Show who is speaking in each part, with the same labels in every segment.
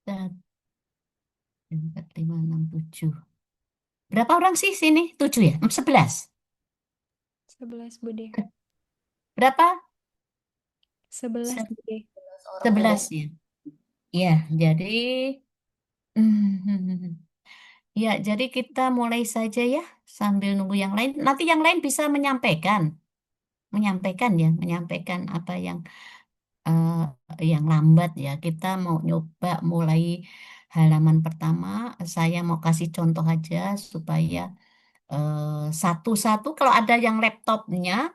Speaker 1: Satu, 4, 5, 6, 7. Berapa orang sih sini? 7 ya? 11.
Speaker 2: 11 Bude.
Speaker 1: Berapa?
Speaker 2: 11
Speaker 1: Se-
Speaker 2: Bude.
Speaker 1: 11 ya. Iya, jadi ya, jadi kita mulai saja ya sambil nunggu yang lain. Nanti yang lain bisa menyampaikan ya, menyampaikan apa yang lambat ya. Kita mau nyoba mulai halaman pertama. Saya mau kasih contoh aja supaya eh, satu-satu kalau ada yang laptopnya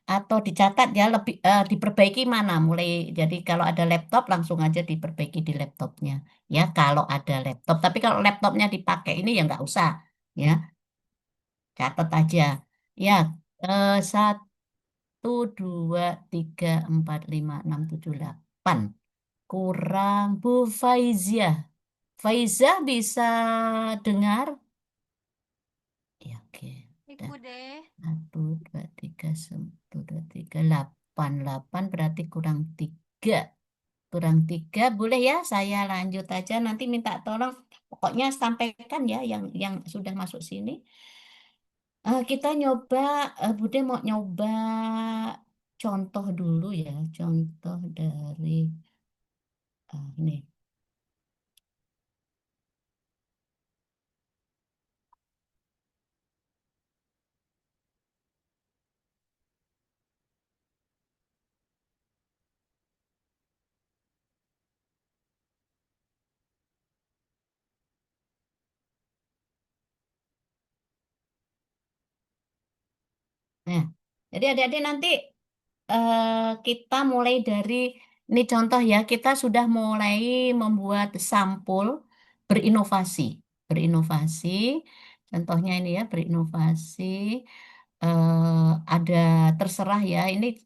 Speaker 1: atau dicatat ya lebih diperbaiki mana mulai. Jadi kalau ada laptop langsung aja diperbaiki di laptopnya ya kalau ada laptop. Tapi kalau laptopnya dipakai ini ya nggak usah ya, catat aja ya. 1, 2, 3, 4, 5, 6, 7, 8 kurang Bu Faizia. Faizah bisa dengar? Ya, oke.
Speaker 2: Ik
Speaker 1: Udah.
Speaker 2: Bude.
Speaker 1: 1, 2, 3, 1, 2, 3, 8. 8 berarti kurang tiga. Boleh ya, saya lanjut aja. Nanti minta tolong. Pokoknya sampaikan ya yang sudah masuk sini. Kita nyoba, Bude mau nyoba contoh dulu ya. Contoh dari ini. Nah, jadi adik-adik nanti eh, kita mulai dari ini contoh ya, kita sudah mulai membuat sampul berinovasi. Berinovasi, contohnya ini ya, berinovasi. Ada terserah ya, ini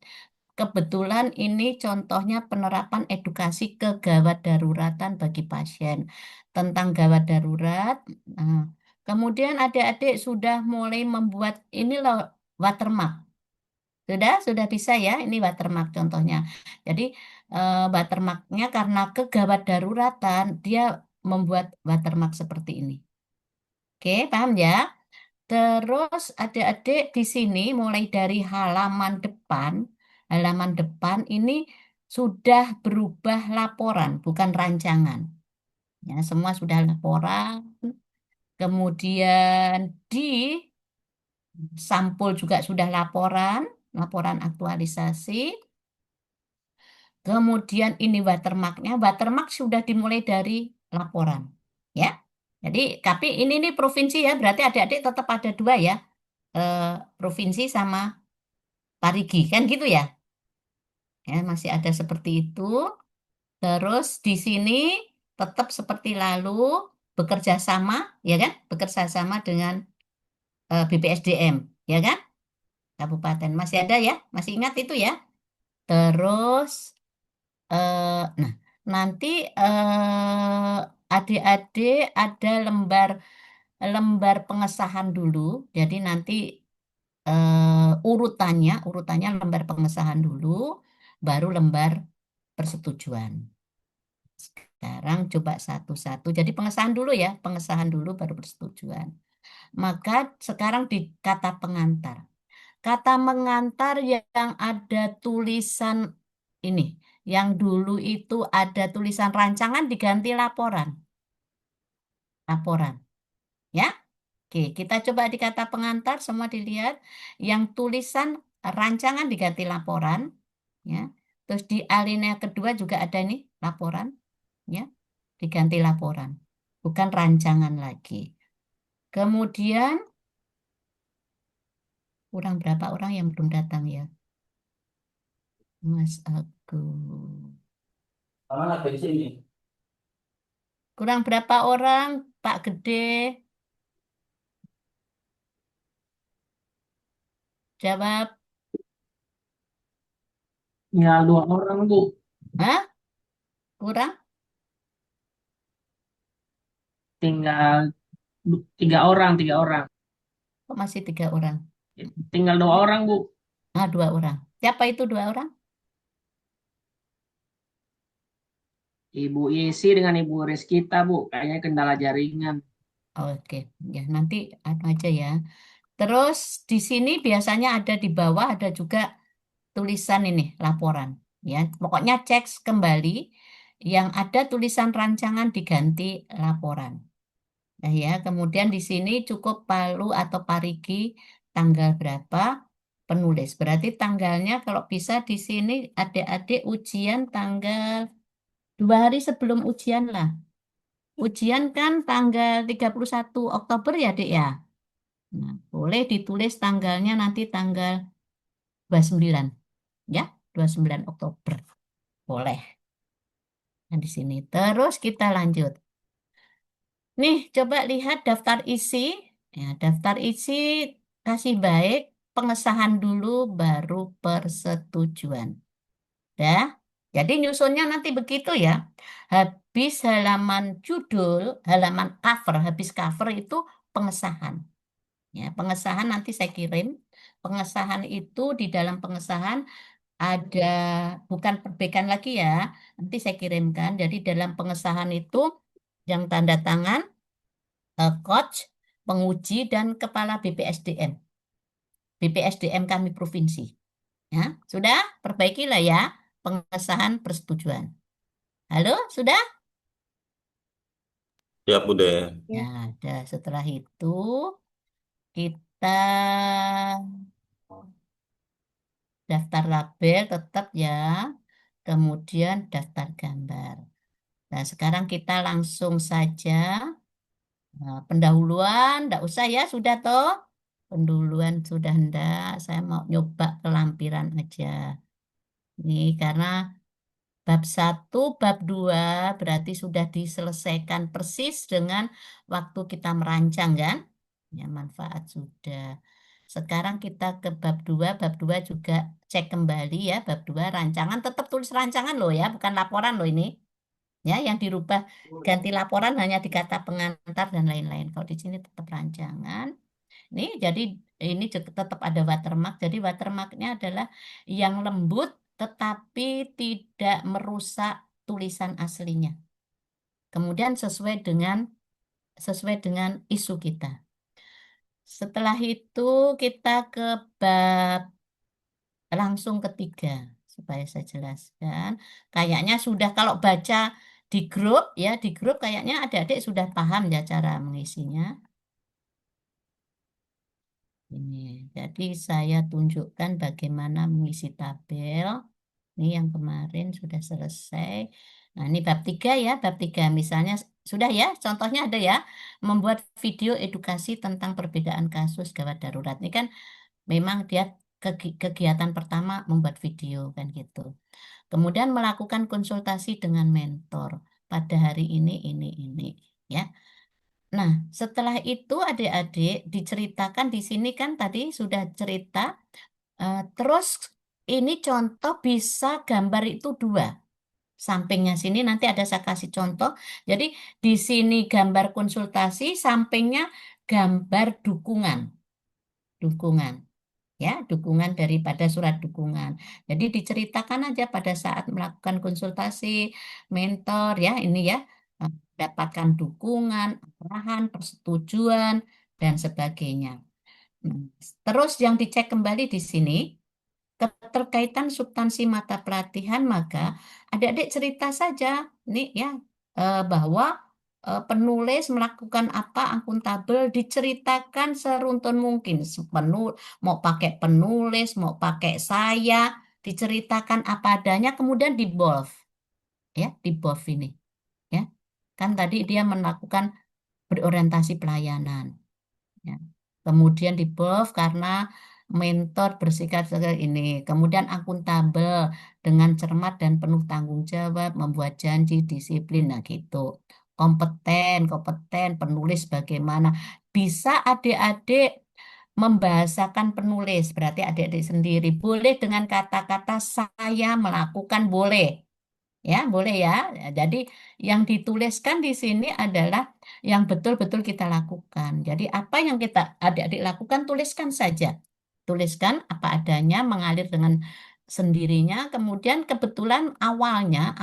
Speaker 1: kebetulan ini contohnya penerapan edukasi kegawat daruratan bagi pasien. Tentang gawat darurat. Nah, kemudian adik-adik sudah mulai membuat ini loh watermark. Sudah bisa ya, ini watermark contohnya. Jadi watermarknya karena kegawat daruratan, dia membuat watermark seperti ini. Oke, paham ya? Terus adik-adik di sini mulai dari halaman depan ini sudah berubah laporan, bukan rancangan. Ya, semua sudah laporan. Kemudian di sampul juga sudah laporan aktualisasi. Kemudian ini watermarknya, watermark sudah dimulai dari laporan, ya. Jadi, tapi ini nih provinsi ya, berarti adik-adik tetap ada dua ya, eh, provinsi sama Parigi, kan gitu ya? Ya, masih ada seperti itu. Terus di sini tetap seperti lalu bekerja sama, ya kan? Bekerja sama dengan BPSDM, ya kan? Kabupaten masih ada ya, masih ingat itu ya. Terus nah, nanti adik-adik ada lembar lembar pengesahan dulu. Jadi nanti urutannya lembar pengesahan dulu, baru lembar persetujuan. Sekarang coba satu-satu. Jadi pengesahan dulu baru persetujuan. Maka sekarang di kata pengantar. Kata mengantar yang ada tulisan ini, yang dulu itu ada tulisan rancangan diganti laporan. Laporan, ya. Oke, kita coba di kata pengantar semua dilihat. Yang tulisan rancangan diganti laporan, ya. Terus di alinea kedua juga ada ini laporan, ya. Diganti laporan, bukan rancangan lagi. Kemudian kurang berapa orang yang belum datang ya, Mas Agung?
Speaker 2: Aman ada di sini.
Speaker 1: Kurang berapa orang, Pak Gede? Jawab.
Speaker 2: Tinggal 2 orang, Bu.
Speaker 1: Hah? Kurang?
Speaker 2: Tinggal 3 orang, 3 orang.
Speaker 1: Kok masih 3 orang?
Speaker 2: Tinggal 2 orang, Bu.
Speaker 1: 2 orang. Siapa itu 2 orang?
Speaker 2: Ibu Yesi dengan Ibu Rizkita, Bu. Kayaknya kendala jaringan.
Speaker 1: Oke, ya nanti anu aja ya. Terus di sini biasanya ada di bawah ada juga tulisan ini laporan. Ya, pokoknya cek kembali yang ada tulisan rancangan diganti laporan. Nah ya, kemudian di sini cukup Palu atau Parigi tanggal berapa penulis. Berarti tanggalnya kalau bisa di sini adik-adik ujian tanggal 2 hari sebelum ujian lah. Ujian kan tanggal 31 Oktober ya, Dek ya. Nah, boleh ditulis tanggalnya nanti tanggal 29 ya, 29 Oktober. Boleh. Nah, di sini. Terus kita lanjut. Nih, coba lihat daftar isi. Ya, daftar isi kasih baik, pengesahan dulu baru persetujuan. Dah. Jadi nyusunnya nanti begitu ya. Habis halaman judul, halaman cover, habis cover itu pengesahan. Ya, pengesahan nanti saya kirim. Pengesahan itu di dalam pengesahan ada bukan perbaikan lagi ya. Nanti saya kirimkan. Jadi dalam pengesahan itu yang tanda tangan coach, penguji dan kepala BPSDM. BPSDM kami provinsi. Ya, sudah perbaikilah ya pengesahan persetujuan. Halo, sudah?
Speaker 3: Siap, Bude.
Speaker 1: Ya, ada. Setelah itu kita daftar label tetap ya. Kemudian daftar gambar. Nah, sekarang kita langsung saja pendahuluan, enggak usah ya, sudah toh. Pendahuluan sudah enggak, saya mau nyoba kelampiran aja. Ini karena bab satu, bab 2 berarti sudah diselesaikan persis dengan waktu kita merancang kan? Ya, manfaat sudah. Sekarang kita ke bab 2, bab 2 juga cek kembali ya, bab 2 rancangan tetap tulis rancangan loh ya, bukan laporan loh ini. Ya, yang dirubah ganti laporan hanya di kata pengantar dan lain-lain. Kalau di sini tetap rancangan. Ini jadi ini juga tetap ada watermark. Jadi watermarknya adalah yang lembut tetapi tidak merusak tulisan aslinya. Kemudian sesuai dengan isu kita. Setelah itu kita ke bab langsung ketiga supaya saya jelaskan. Kayaknya sudah kalau baca di grup kayaknya adik-adik sudah paham ya cara mengisinya. Ini, jadi saya tunjukkan bagaimana mengisi tabel. Ini yang kemarin sudah selesai. Nah, ini bab 3 ya, bab 3 misalnya sudah ya, contohnya ada ya, membuat video edukasi tentang perbedaan kasus gawat darurat. Ini kan memang dia kegiatan pertama membuat video kan gitu. Kemudian melakukan konsultasi dengan mentor pada hari ini, ya. Nah, setelah itu adik-adik diceritakan di sini kan tadi sudah cerita. Terus ini contoh bisa gambar itu dua. Sampingnya sini nanti ada saya kasih contoh. Jadi di sini gambar konsultasi, sampingnya gambar dukungan. Dukungan. Ya, dukungan daripada surat dukungan. Jadi diceritakan aja pada saat melakukan konsultasi mentor ya, ini ya, dapatkan dukungan, arahan, persetujuan dan sebagainya. Hmm. Terus yang dicek kembali di sini keterkaitan substansi mata pelatihan maka adik-adik cerita saja nih ya bahwa penulis melakukan apa akuntabel diceritakan seruntun mungkin mau pakai penulis mau pakai saya diceritakan apa adanya kemudian di bold ya di bold ini ya kan tadi dia melakukan berorientasi pelayanan. Ya. Kemudian di buff karena mentor bersikap seperti ini. Kemudian akuntabel dengan cermat dan penuh tanggung jawab, membuat janji, disiplin, nah gitu. Kompeten, penulis bagaimana. Bisa adik-adik membahasakan penulis, berarti adik-adik sendiri. Boleh dengan kata-kata saya melakukan, boleh. Ya, boleh ya. Ya, jadi yang dituliskan di sini adalah yang betul-betul kita lakukan. Jadi apa yang kita adik-adik lakukan, tuliskan saja. Tuliskan apa adanya, mengalir dengan sendirinya. Kemudian kebetulan awalnya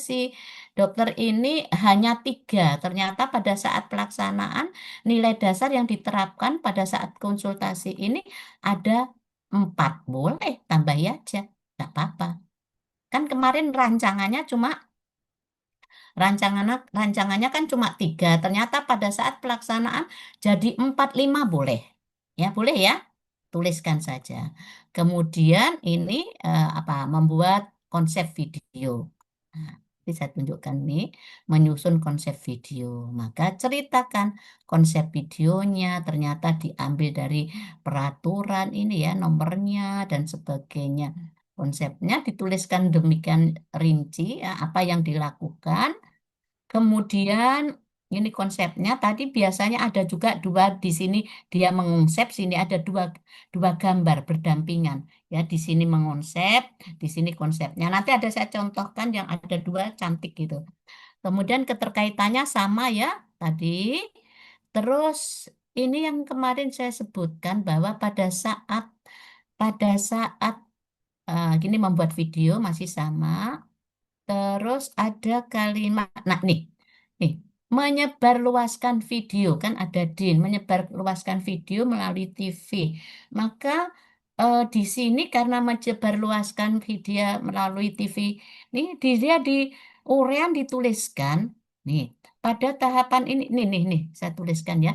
Speaker 1: si dokter ini hanya tiga. Ternyata pada saat pelaksanaan nilai dasar yang diterapkan pada saat konsultasi ini ada empat. Boleh tambahi aja, nggak apa-apa. Kan kemarin rancangannya kan cuma tiga. Ternyata pada saat pelaksanaan jadi empat lima boleh. Ya boleh ya. Tuliskan saja. Kemudian ini apa membuat konsep video. Nah, ini saya tunjukkan nih menyusun konsep video. Maka ceritakan konsep videonya ternyata diambil dari peraturan ini ya nomornya dan sebagainya. Konsepnya dituliskan demikian rinci ya, apa yang dilakukan. Kemudian ini konsepnya tadi biasanya ada juga dua di sini dia mengonsep, sini ada dua dua gambar berdampingan. Ya, di sini mengonsep, di sini konsepnya. Nanti ada saya contohkan yang ada dua cantik gitu. Kemudian keterkaitannya sama ya tadi. Terus ini yang kemarin saya sebutkan bahwa pada saat gini membuat video masih sama. Terus ada kalimat, nah nih, menyebarluaskan video kan ada DIN, menyebarluaskan video melalui TV. Maka di sini karena menyebarluaskan video melalui TV, nih dia di urean dituliskan, nih pada tahapan ini, nih, saya tuliskan ya.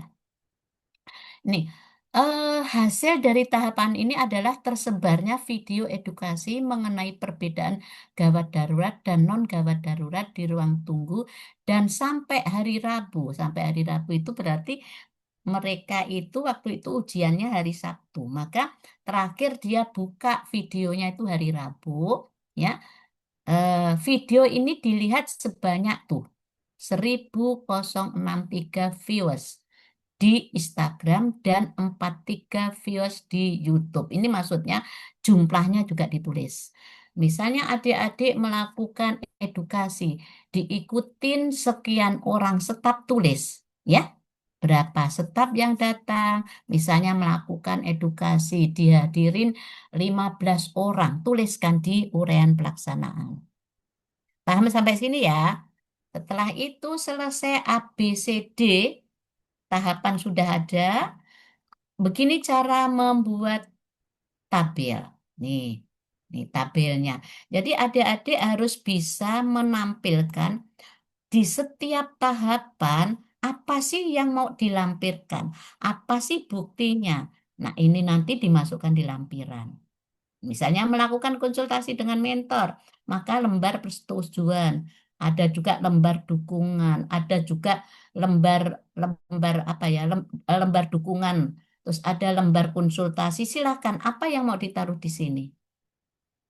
Speaker 1: Nih, hasil dari tahapan ini adalah tersebarnya video edukasi mengenai perbedaan gawat darurat dan non gawat darurat di ruang tunggu dan sampai hari Rabu. Sampai hari Rabu itu berarti mereka itu waktu itu ujiannya hari Sabtu. Maka terakhir dia buka videonya itu hari Rabu, ya. Video ini dilihat sebanyak tuh 1063 viewers di Instagram dan 43 views di YouTube. Ini maksudnya jumlahnya juga ditulis. Misalnya adik-adik melakukan edukasi, diikutin sekian orang staf tulis, ya. Berapa staf yang datang, misalnya melakukan edukasi, dihadirin 15 orang, tuliskan di uraian pelaksanaan. Paham sampai sini ya? Setelah itu selesai A, B, C, D, tahapan sudah ada. Begini cara membuat tabel. Nih, nih tabelnya. Jadi adik-adik harus bisa menampilkan di setiap tahapan apa sih yang mau dilampirkan, apa sih buktinya. Nah, ini nanti dimasukkan di lampiran. Misalnya melakukan konsultasi dengan mentor, maka lembar persetujuan, ada juga lembar dukungan, ada juga lembar lembar apa ya, lembar dukungan, terus ada lembar konsultasi. Silakan apa yang mau ditaruh di sini.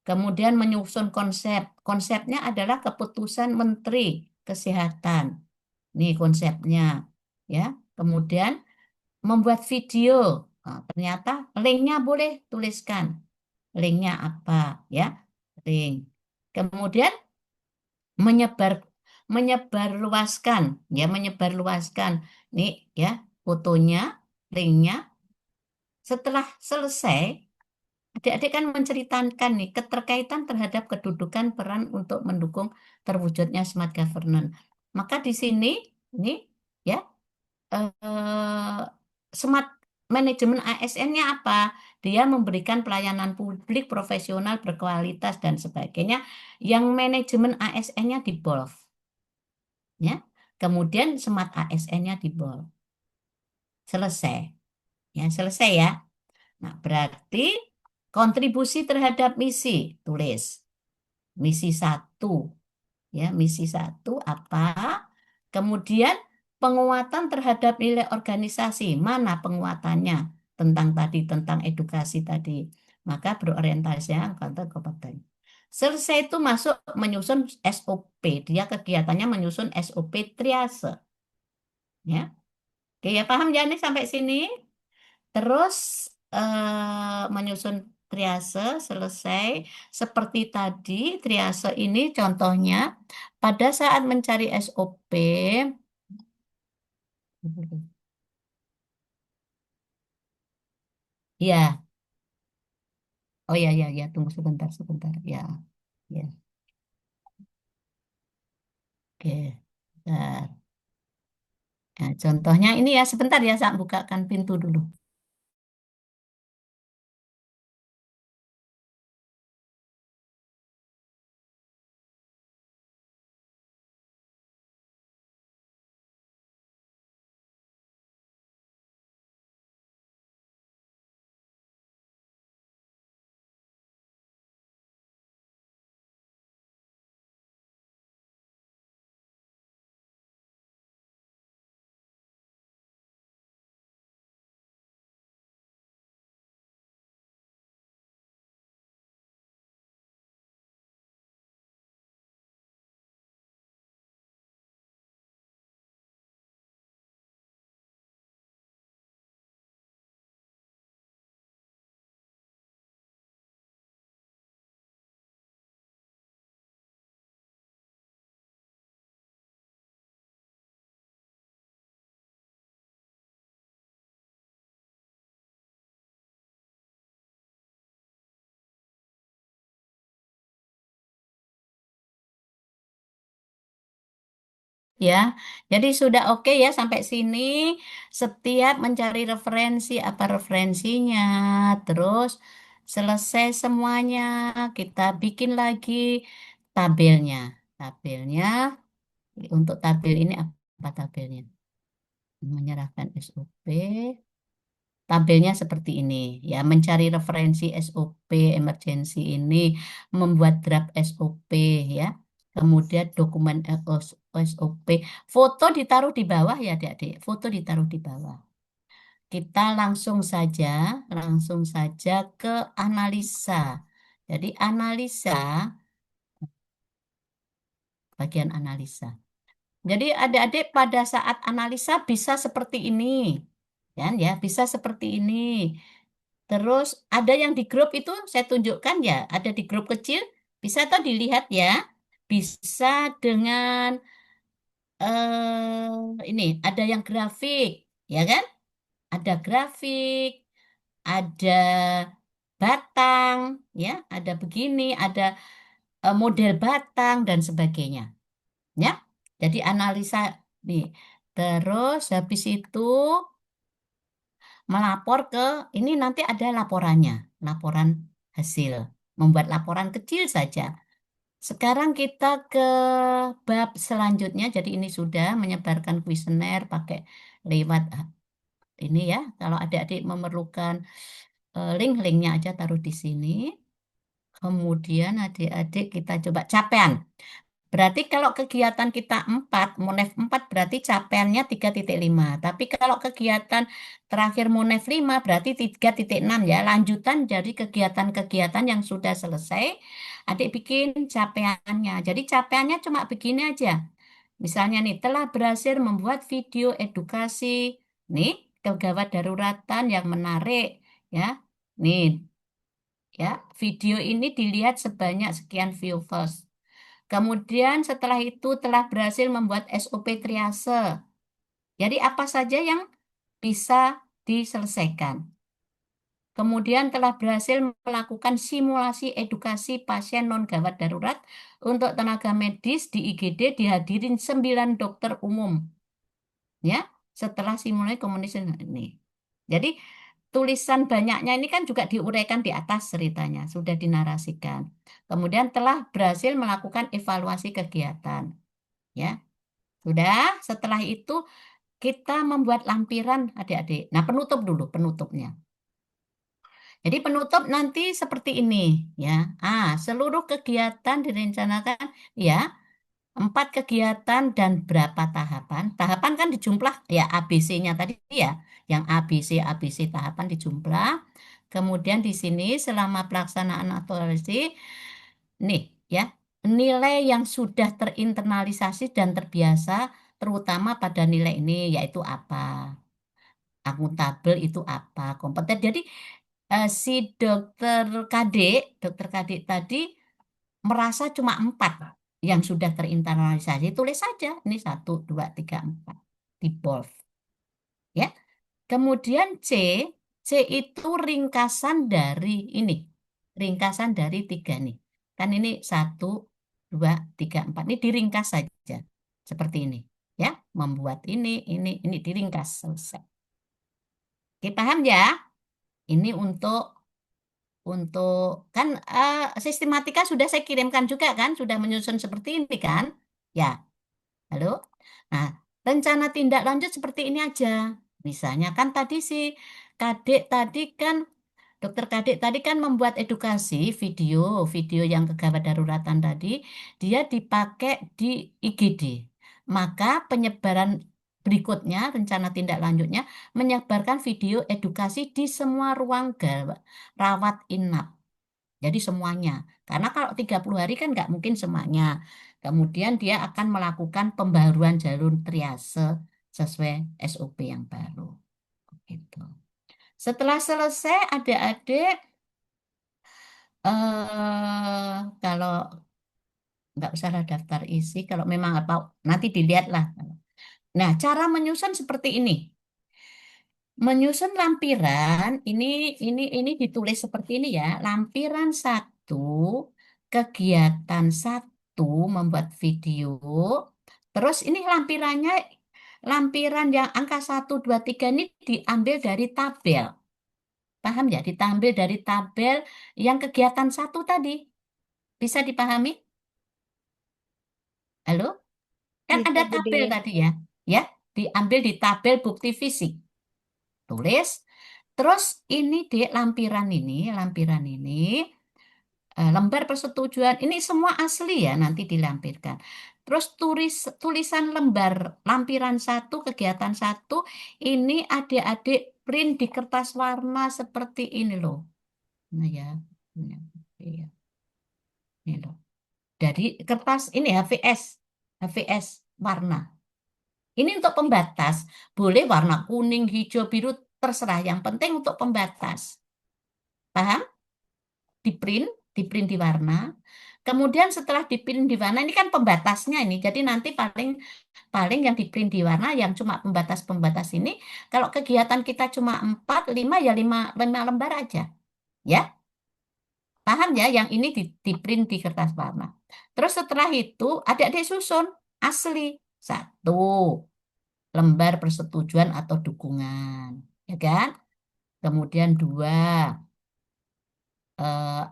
Speaker 1: Kemudian menyusun konsep. Konsepnya adalah keputusan Menteri Kesehatan. Nih konsepnya, ya. Kemudian membuat video. Nah, ternyata linknya boleh tuliskan. Linknya apa ya? Link. Kemudian menyebar menyebarluaskan ya menyebarluaskan nih ya fotonya, linknya. Setelah selesai, adik-adik kan menceritakan nih keterkaitan terhadap kedudukan peran untuk mendukung terwujudnya smart governance. Maka di sini ini ya smart manajemen ASN-nya apa? Dia memberikan pelayanan publik profesional berkualitas dan sebagainya. Yang manajemen ASN-nya di bold, ya. Kemudian smart ASN-nya di bold. Selesai, ya selesai ya. Nah, berarti kontribusi terhadap misi tulis misi satu, ya misi satu apa? Kemudian penguatan terhadap nilai organisasi, mana penguatannya tentang edukasi tadi. Maka berorientasi kantor kompeten. Selesai itu masuk menyusun SOP. Dia kegiatannya menyusun SOP triase. Ya, oke ya paham ya nih sampai sini. Terus menyusun triase selesai seperti tadi. Triase ini contohnya pada saat mencari SOP. Ya, Oh ya, ya, ya, tunggu sebentar, sebentar. Ya, ya, oke. Bentar. Nah, contohnya ini ya, sebentar ya, saya bukakan pintu dulu. Ya, jadi sudah oke ya sampai sini. Setiap mencari referensi, apa referensinya, terus selesai semuanya, kita bikin lagi tabelnya. Tabelnya, untuk tabel ini apa tabelnya? Menyerahkan SOP. Tabelnya seperti ini, ya, mencari referensi SOP emergency ini, membuat draft SOP, ya. Kemudian dokumen SOP, foto ditaruh di bawah ya, Adik-adik. Foto ditaruh di bawah. Kita langsung saja ke analisa. Jadi analisa, bagian analisa. Jadi adik-adik pada saat analisa bisa seperti ini. Kan ya, bisa seperti ini. Terus ada yang di grup itu saya tunjukkan ya, ada di grup kecil, bisa atau dilihat ya. Bisa dengan ini ada yang grafik, ya kan? Ada grafik, ada batang, ya, ada begini, ada model batang dan sebagainya, ya. Jadi analisa nih. Terus habis itu melapor ke ini nanti ada laporannya, laporan hasil. Membuat laporan kecil saja. Sekarang kita ke bab selanjutnya. Jadi ini sudah menyebarkan kuesioner pakai lewat ini ya. Kalau adik-adik memerlukan link-linknya aja taruh di sini. Kemudian adik-adik kita coba capaian. Berarti kalau kegiatan kita 4 Monef 4 berarti capaiannya 3,5. Tapi kalau kegiatan terakhir Monef 5 berarti 3,6 ya. Lanjutan dari kegiatan-kegiatan yang sudah selesai, adik bikin capaiannya. Jadi capaiannya cuma begini aja. Misalnya nih, telah berhasil membuat video edukasi. Nih, kegawat daruratan yang menarik ya. Nih, ya, video ini dilihat sebanyak sekian viewers. Kemudian setelah itu telah berhasil membuat SOP triase. Jadi apa saja yang bisa diselesaikan. Kemudian telah berhasil melakukan simulasi edukasi pasien non gawat darurat untuk tenaga medis di IGD dihadirin 9 dokter umum. Ya, setelah simulasi komunikasi ini. Jadi tulisan banyaknya ini kan juga diuraikan di atas ceritanya, sudah dinarasikan. Kemudian telah berhasil melakukan evaluasi kegiatan. Ya, sudah, setelah itu kita membuat lampiran adik-adik. Nah, penutup dulu, penutupnya. Jadi penutup nanti seperti ini, ya. Seluruh kegiatan direncanakan, ya, 4 kegiatan dan berapa tahapan. Tahapan kan dijumlah, ya, ABC-nya tadi, ya. Yang ABC tahapan dijumlah. Kemudian di sini selama pelaksanaan aktualisasi, nih, ya, nilai yang sudah terinternalisasi dan terbiasa, terutama pada nilai ini, yaitu apa? Akuntabel itu apa? Kompeten. Jadi si dokter Kadek tadi merasa cuma 4 yang sudah terinternalisasi. Tulis saja, ini 1, 2, 3, 4 di bold, ya. Kemudian C itu ringkasan dari ini. ringkasan dari tiga nih. Kan ini satu, dua, tiga, empat. Ini diringkas saja. Seperti ini. Ya, membuat ini diringkas. Selesai. Oke, paham ya? Ini untuk kan sistematika sudah saya kirimkan juga kan, sudah menyusun seperti ini kan? Ya, halo. Nah, rencana tindak lanjut seperti ini aja. Misalnya kan tadi si Kadek tadi kan Dokter Kadek tadi kan membuat edukasi video yang kegawat daruratan tadi, dia dipakai di IGD. Maka penyebaran berikutnya, rencana tindak lanjutnya, menyebarkan video edukasi di semua ruang rawat inap. Jadi semuanya. Karena kalau 30 hari kan nggak mungkin semuanya. Kemudian dia akan melakukan pembaruan jalur triase sesuai SOP yang baru. Gitu. Setelah selesai, adik-adik kalau nggak usahlah daftar isi, kalau memang apa nanti dilihatlah. Nah, cara menyusun seperti ini. Menyusun lampiran ini ditulis seperti ini ya. Lampiran satu, kegiatan satu membuat video. Terus ini lampiran yang angka satu 2 3 ini diambil dari tabel. Paham ya? Diambil dari tabel yang kegiatan satu tadi. Bisa dipahami? Halo? Kan
Speaker 3: Bisa,
Speaker 1: ada
Speaker 3: Bude.
Speaker 1: tabel tadi ya. Ya, diambil di tabel bukti fisik. Tulis. Terus ini di lampiran ini, lembar persetujuan. Ini semua asli ya nanti dilampirkan. Terus tulisan lampiran satu, kegiatan satu, ini adik-adik print di kertas warna seperti ini loh. Nah ya, ya, ini loh. Dari kertas ini HVS warna. Ini untuk pembatas. Boleh warna kuning, hijau, biru, terserah. Yang penting untuk pembatas. Paham? Di-print, di-print di warna. Kemudian setelah di-print di warna, ini kan pembatasnya ini. Jadi nanti paling paling yang di-print di warna, yang cuma pembatas-pembatas ini, kalau kegiatan kita cuma 4, 5, ya 5 lembar aja. Ya, paham ya? Yang ini di-print di kertas warna. Terus setelah itu, adik-adik susun asli. Satu, lembar persetujuan atau dukungan, ya kan? Kemudian dua,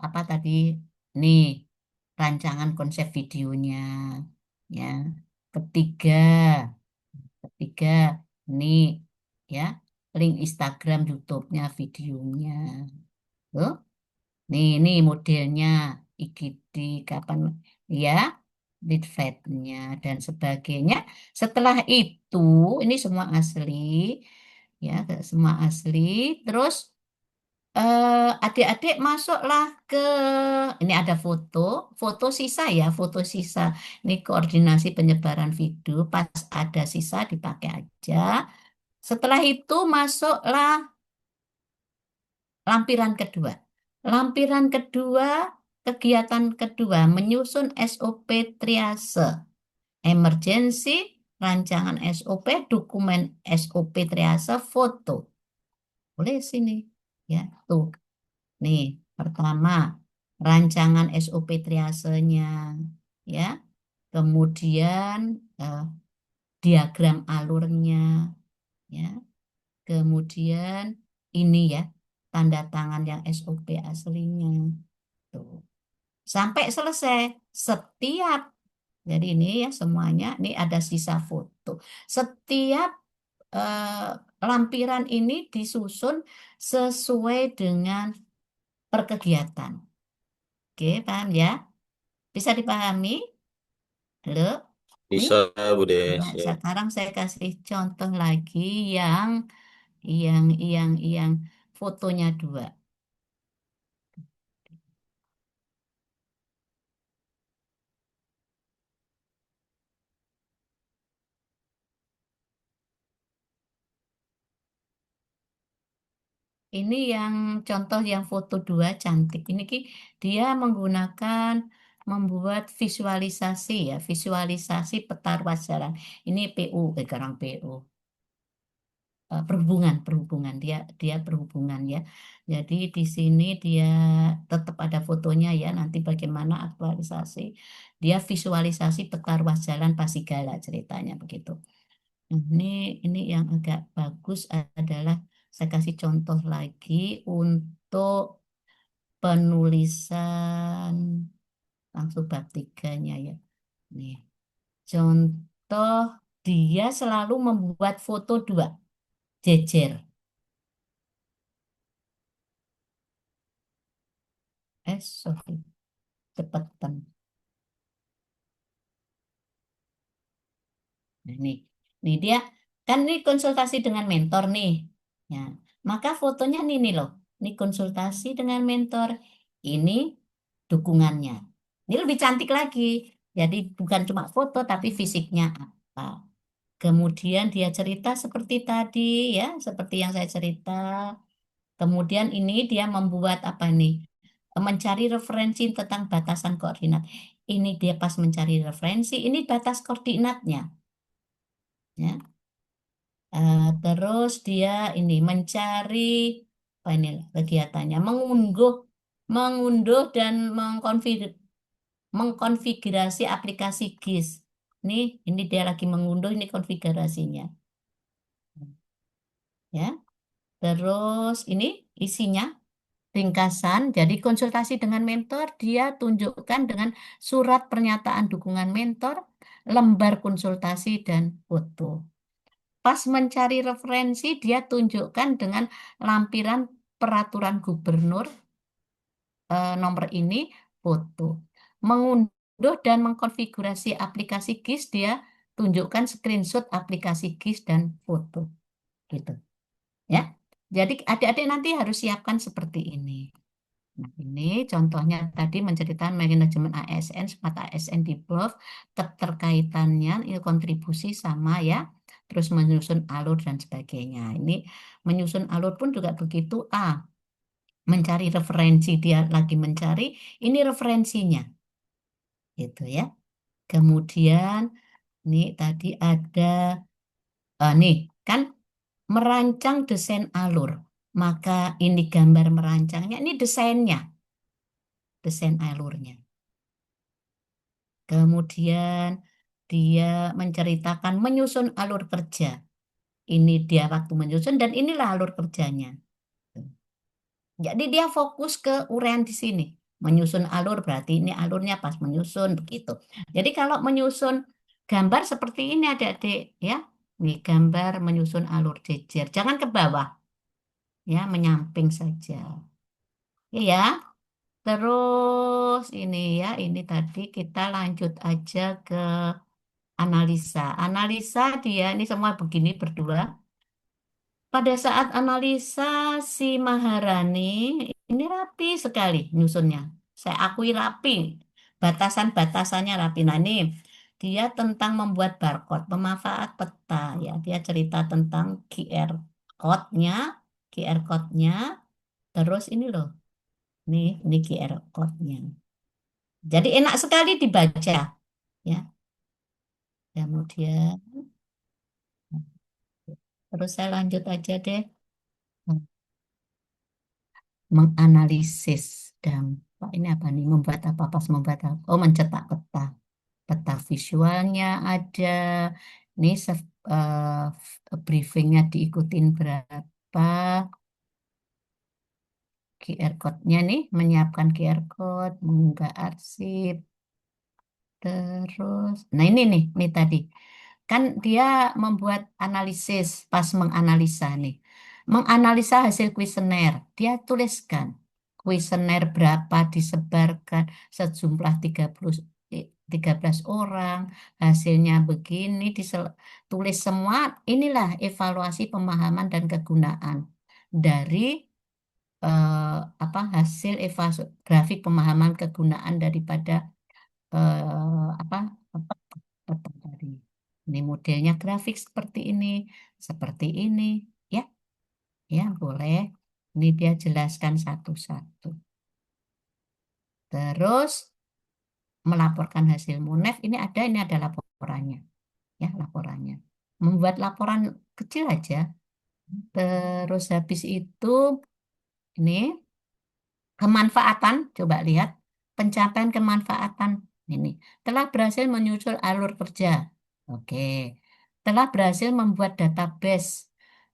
Speaker 1: apa tadi? Nih, rancangan konsep videonya, ya. Ketiga, ketiga, nih, ya, link Instagram, YouTube-nya, videonya. Tuh, ini modelnya, IGD, kapan, ya, lead nya dan sebagainya. Setelah itu, ini semua asli, ya, semua asli. Terus adik-adik masuklah ke, ini ada foto sisa ya, foto sisa. Ini koordinasi penyebaran video, pas ada sisa dipakai aja. Setelah itu masuklah lampiran kedua. Lampiran kedua, kegiatan kedua, menyusun SOP triase. Emergency, rancangan SOP, dokumen SOP triase, foto. Boleh sini. Ya, tuh. Nih, pertama, rancangan SOP triasenya. Ya, kemudian eh, diagram alurnya. Ya, kemudian ini ya, tanda tangan yang SOP aslinya. Tuh. Sampai selesai. Setiap, jadi ini ya semuanya, ini ada sisa foto. Setiap lampiran ini disusun sesuai dengan perkegiatan. Oke, paham ya? Bisa dipahami? Halo? Nih,
Speaker 4: Bisa, Bude.
Speaker 1: ya,
Speaker 4: Siap.
Speaker 1: sekarang saya kasih contoh lagi yang fotonya dua. Ini yang contoh yang foto dua cantik. Ini dia menggunakan membuat visualisasi ya, visualisasi peta ruas jalan. Ini PU, sekarang PU. perhubungan, perhubungan. Dia dia perhubungan ya. Jadi di sini dia tetap ada fotonya ya. Nanti bagaimana aktualisasi. Dia visualisasi peta ruas jalan Pasigala ceritanya begitu. Ini ini yang agak bagus adalah saya kasih contoh lagi untuk penulisan langsung bab tiganya ya. Nih, contoh dia selalu membuat foto dua jejer. Sorry, cepetan. Nah, nih dia kan ini konsultasi dengan mentor nih. Ya, maka fotonya nih loh. Ini konsultasi dengan mentor. Ini dukungannya. Ini lebih cantik lagi. Jadi bukan cuma foto tapi fisiknya apa. Kemudian dia cerita seperti tadi ya, seperti yang saya cerita. Kemudian ini dia membuat apa nih? Mencari referensi tentang batasan koordinat. Ini dia pas mencari referensi, ini batas koordinatnya. Ya. Terus dia ini mencari apa ini kegiatannya, mengunduh dan mengkonfigurasi aplikasi GIS. Ini dia lagi mengunduh ini konfigurasinya, ya. Terus ini isinya ringkasan. Jadi konsultasi dengan mentor dia tunjukkan dengan surat pernyataan dukungan mentor, lembar konsultasi dan foto. Pas mencari referensi, dia tunjukkan dengan lampiran peraturan gubernur nomor ini, foto. Mengunduh dan mengkonfigurasi aplikasi GIS, dia tunjukkan screenshot aplikasi GIS dan foto. Gitu. Ya. Jadi adik-adik nanti harus siapkan seperti ini. Nah, ini contohnya tadi menceritakan manajemen ASN, smart ASN di BOF, keterkaitannya, ini kontribusi sama ya, terus menyusun alur dan sebagainya. Ini menyusun alur pun juga begitu. Mencari referensi, dia lagi mencari, ini referensinya, gitu ya. Kemudian, nih tadi ada, nih kan merancang desain alur. Maka ini gambar merancangnya, ini desainnya, desain alurnya. Kemudian dia menceritakan menyusun alur kerja. Ini dia waktu menyusun dan inilah alur kerjanya. Jadi dia fokus ke uraian di sini. Menyusun alur berarti ini alurnya pas menyusun begitu. Jadi kalau menyusun gambar seperti ini adik-adik ya. Nih gambar menyusun alur jejer. Jangan ke bawah ya, menyamping saja. Iya. Terus ini ya, ini tadi kita lanjut aja ke analisa. Analisa dia ini semua begini berdua. Pada saat analisa si Maharani ini rapi sekali nyusunnya. Saya akui rapi. Batasan-batasannya rapi. Nah ini dia tentang membuat barcode, pemanfaat peta ya. Dia cerita tentang QR QR code-nya. Terus ini loh, ini QR code-nya. Jadi enak sekali dibaca ya. Kemudian terus saya lanjut aja deh. Menganalisis dampak ini apa nih? Membuat apa pas membuat apa? Oh, mencetak peta. Peta visualnya ada. Ini briefingnya diikutin berapa? QR code-nya nih, menyiapkan QR code, mengunggah arsip, terus. Nah ini nih tadi. Kan dia membuat analisis pas menganalisa nih. Menganalisa hasil kuesioner. Dia tuliskan kuesioner berapa disebarkan sejumlah 13 orang. Hasilnya begini tulis semua. Inilah evaluasi pemahaman dan kegunaan dari apa hasil evaluasi grafik pemahaman kegunaan daripada apa peta tadi. Ini modelnya grafik seperti ini, ya, ya boleh. Ini dia jelaskan satu-satu. Terus melaporkan hasil MUNEF ini ada laporannya, ya laporannya. Membuat laporan kecil aja, Terus habis itu ini kemanfaatan, coba lihat pencapaian kemanfaatan ini. Telah berhasil menyusul alur kerja. Oke. Telah berhasil membuat database.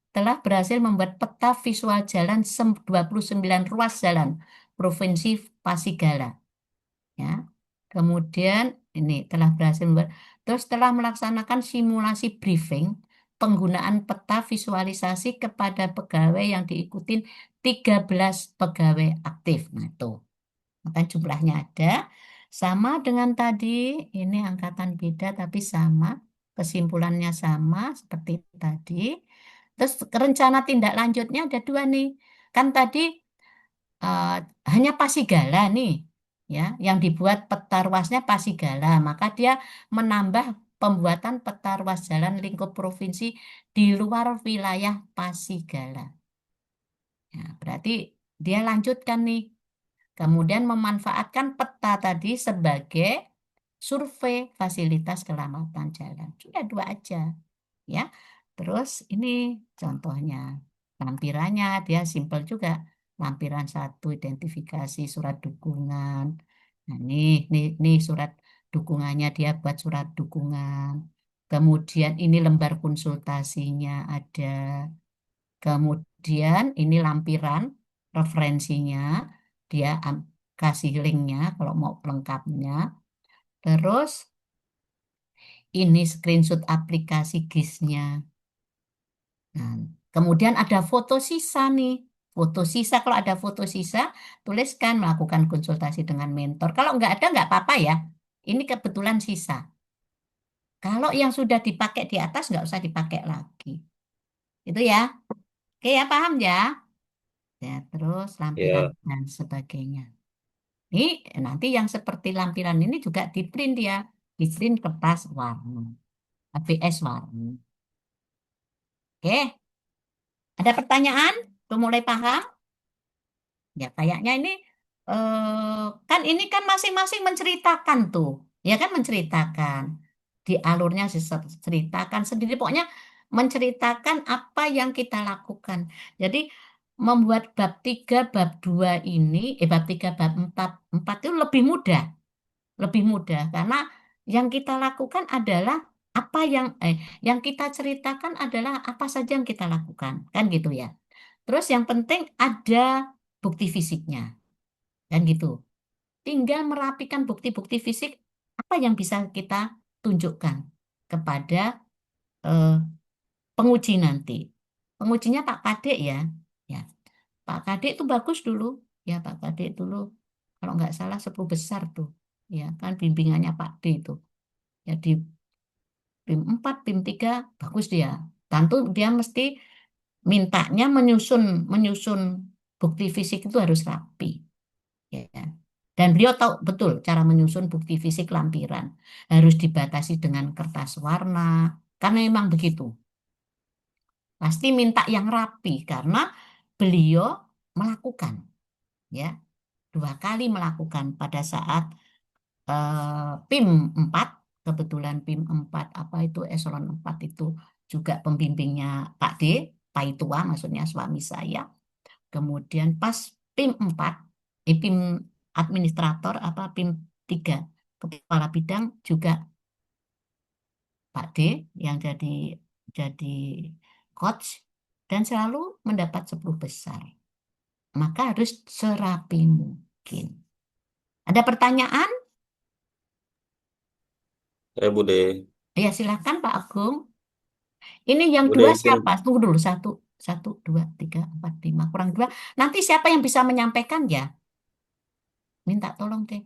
Speaker 1: Telah berhasil membuat peta visual jalan 29 ruas jalan Provinsi Pasigala. Ya. Kemudian ini telah berhasil membuat, terus telah melaksanakan simulasi briefing penggunaan peta visualisasi kepada pegawai yang diikutin 13 pegawai aktif. Nah, itu. Maka jumlahnya ada. Sama dengan tadi, ini angkatan beda tapi sama. Kesimpulannya sama seperti tadi. Terus rencana tindak lanjutnya ada dua nih. Kan tadi eh, hanya Pasigala nih, ya, yang dibuat peta ruasnya Pasigala. Maka dia menambah pembuatan peta ruas jalan lingkup provinsi di luar wilayah Pasigala. Ya, berarti dia lanjutkan nih. Kemudian memanfaatkan peta tadi sebagai survei fasilitas keselamatan jalan. Sudah dua aja, ya. Terus ini contohnya. Lampirannya dia simpel juga. Lampiran satu identifikasi surat dukungan. Nah, nih surat dukungannya dia buat surat dukungan. Kemudian ini lembar konsultasinya ada. Kemudian ini lampiran referensinya, dia kasih linknya kalau mau lengkapnya. Terus ini screenshot aplikasi GIS-nya. Nah, kemudian ada foto sisa nih. Foto sisa, kalau ada foto sisa, tuliskan melakukan konsultasi dengan mentor. Kalau nggak ada, nggak apa-apa ya. Ini kebetulan sisa. Kalau yang sudah dipakai di atas, nggak usah dipakai lagi. Itu ya. Oke ya, paham ya? Ya, terus lampiran
Speaker 3: Ya,
Speaker 1: dan sebagainya. Ini nanti yang seperti lampiran ini juga di print dia, di print kertas warna, ABS warna. Oke, ada pertanyaan? Tuh mulai paham? Ya kayaknya ini kan ini kan masing-masing menceritakan tuh, ya kan menceritakan di alurnya ceritakan sendiri, pokoknya menceritakan apa yang kita lakukan. Jadi membuat bab 3 bab 2 ini, bab 3 bab 4 itu lebih mudah karena yang kita lakukan adalah yang kita ceritakan adalah apa saja yang kita lakukan kan gitu ya. Terus yang penting ada bukti fisiknya kan gitu. Tinggal merapikan bukti-bukti fisik apa yang bisa kita tunjukkan kepada eh, penguji nanti. Pengujinya Pak Kadek ya. Ya, Pak Kadek itu bagus dulu. Ya, Pak Kadek dulu kalau nggak salah 10 besar tuh. Ya, kan bimbingannya Pak D itu. Ya di PIM 4 PIM 3 bagus dia. Tentu dia mesti mintanya menyusun menyusun bukti fisik itu harus rapi, ya. Dan beliau tahu betul cara menyusun bukti fisik lampiran. Harus dibatasi dengan kertas warna, karena memang begitu. Pasti minta yang rapi karena beliau melakukan, ya, 2 kali melakukan pada saat PIM 4, kebetulan PIM 4 apa itu eselon 4 itu juga pembimbingnya Pak D, Paitua maksudnya suami saya. Kemudian pas PIM 4, PIM administrator apa PIM 3 kepala bidang juga Pak D yang jadi coach dan selalu mendapat 10 besar. Maka harus serapi mungkin. Ada pertanyaan?
Speaker 3: saya Bude.
Speaker 1: Ya silakan Pak Agung. Ini yang dua
Speaker 3: Bude,
Speaker 1: siapa? Tunggu dulu. Satu, satu, dua, tiga, empat, lima. Kurang dua. Nanti siapa yang bisa menyampaikan ya? Minta tolong deh.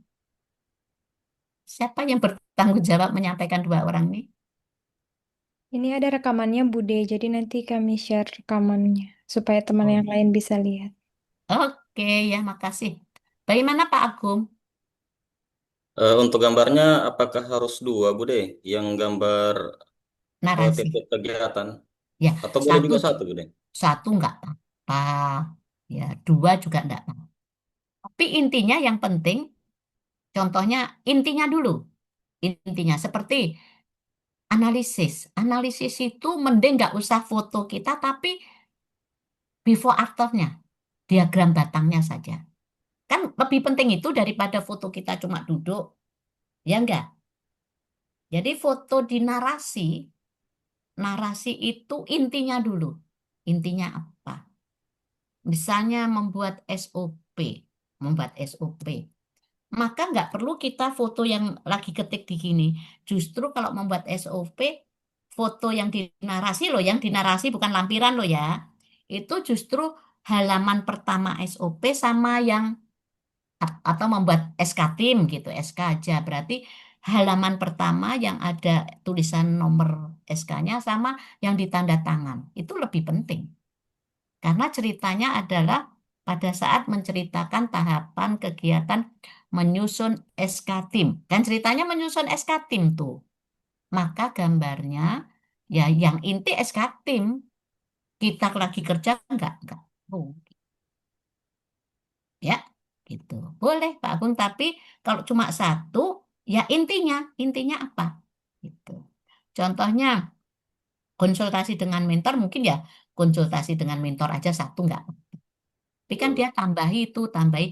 Speaker 1: Siapa yang bertanggung jawab menyampaikan 2 orang ini?
Speaker 4: Ini ada rekamannya Bude, jadi nanti kami share rekamannya supaya teman
Speaker 1: Oh,
Speaker 4: yang lain bisa lihat.
Speaker 1: oke, ya makasih. Bagaimana Pak Agung?
Speaker 3: Untuk gambarnya apakah harus dua, Bude? Yang gambar titik
Speaker 1: Narasi.
Speaker 3: kegiatan
Speaker 1: Ya,
Speaker 3: atau boleh
Speaker 1: satu,
Speaker 3: juga satu, Bude?
Speaker 1: satu nggak apa-apa. Ya, dua juga nggak apa-apa. Tapi intinya yang penting, contohnya intinya dulu. Intinya seperti analisis. Analisis itu mending nggak usah foto kita, tapi before afternya, diagram batangnya saja. Kan lebih penting itu daripada foto kita cuma duduk, ya enggak? Jadi foto di narasi, narasi itu intinya dulu. Intinya apa? Misalnya membuat SOP. Maka nggak perlu kita foto yang lagi ketik di gini. Justru kalau membuat SOP, foto yang di narasi loh, yang di narasi bukan lampiran loh ya. Itu justru halaman pertama SOP sama yang atau membuat SK tim gitu, SK aja. Berarti halaman pertama yang ada tulisan nomor SK-nya sama yang ditanda tangan. Itu lebih penting. Karena ceritanya adalah pada saat menceritakan tahapan kegiatan menyusun SK tim. Dan ceritanya menyusun SK tim tuh. Maka gambarnya ya yang inti SK tim. Kita lagi kerja enggak. Oh, ya, gitu. Boleh Pak Agung, tapi kalau cuma satu, ya intinya apa? Gitu. Contohnya konsultasi dengan mentor mungkin ya konsultasi dengan mentor aja satu enggak. Tapi kan dia tambahi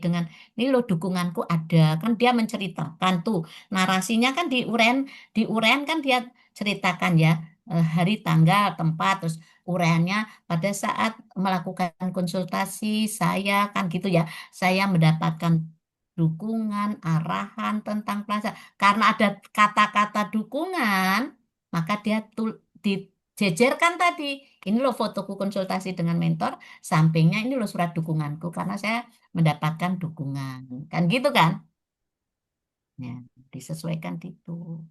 Speaker 1: dengan ini loh dukunganku ada. Kan dia menceritakan tuh narasinya kan diurean kan dia ceritakan ya hari, tanggal, tempat, terus ureannya pada saat melakukan konsultasi saya kan gitu ya. Saya mendapatkan dukungan, arahan tentang pelajaran. Karena ada kata-kata dukungan, maka dia dijejerkan tadi. Ini loh fotoku konsultasi dengan mentor. Sampingnya ini loh surat dukunganku karena saya mendapatkan dukungan. Kan gitu kan? Ya, disesuaikan itu.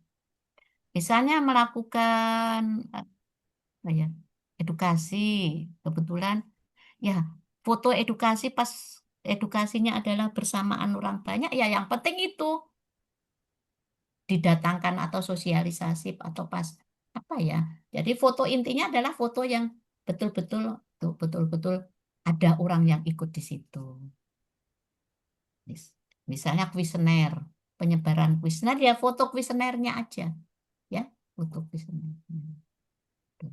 Speaker 1: Misalnya melakukan apa ya? Edukasi. Kebetulan ya foto edukasi pas edukasinya adalah bersamaan orang banyak ya yang penting itu didatangkan atau sosialisasi atau pas apa ya. Jadi foto intinya adalah foto yang betul-betul tuh betul-betul ada orang yang ikut di situ. Misalnya kuesioner, penyebaran kuesioner ya foto kuesionernya aja, ya foto kuesionernya. Tuh.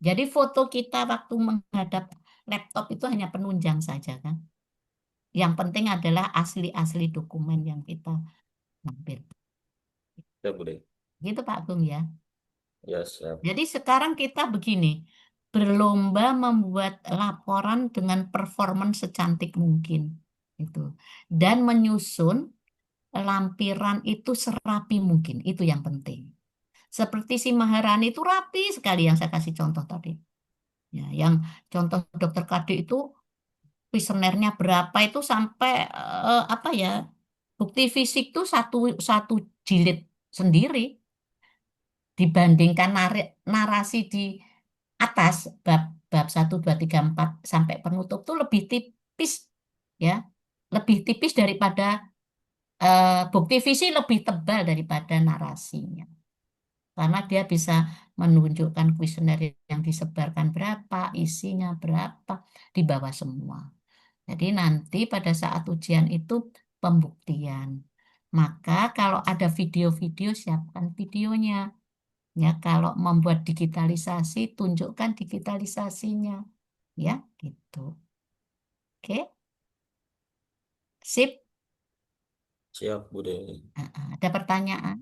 Speaker 1: Jadi foto kita waktu menghadap laptop itu hanya penunjang saja kan. Yang penting adalah asli-asli dokumen yang kita lampir.
Speaker 3: Ya, Bude.
Speaker 1: Gitu Pak Agung ya.
Speaker 3: Ya, siap.
Speaker 1: Jadi sekarang kita begini, berlomba membuat laporan dengan performance secantik mungkin. Itu. Dan menyusun lampiran itu serapi mungkin, itu yang penting. Seperti si Maharani itu rapi sekali yang saya kasih contoh tadi. Ya, yang contoh dokter Kade itu kuesionernya berapa itu sampai apa ya? Bukti fisik tuh satu satu jilid sendiri dibandingkan narasi di atas bab bab 1 2 3 4 sampai penutup tuh lebih tipis ya. Lebih tipis daripada bukti visi lebih tebal daripada narasinya. Karena dia bisa menunjukkan kuesioner yang disebarkan berapa, isinya berapa, di bawah semua. Jadi nanti pada saat ujian itu pembuktian. Maka kalau ada video-video, siapkan videonya. Ya, kalau membuat digitalisasi, tunjukkan digitalisasinya. Ya, gitu. Oke, sip.
Speaker 3: Siap, Bude.
Speaker 1: Ada pertanyaan?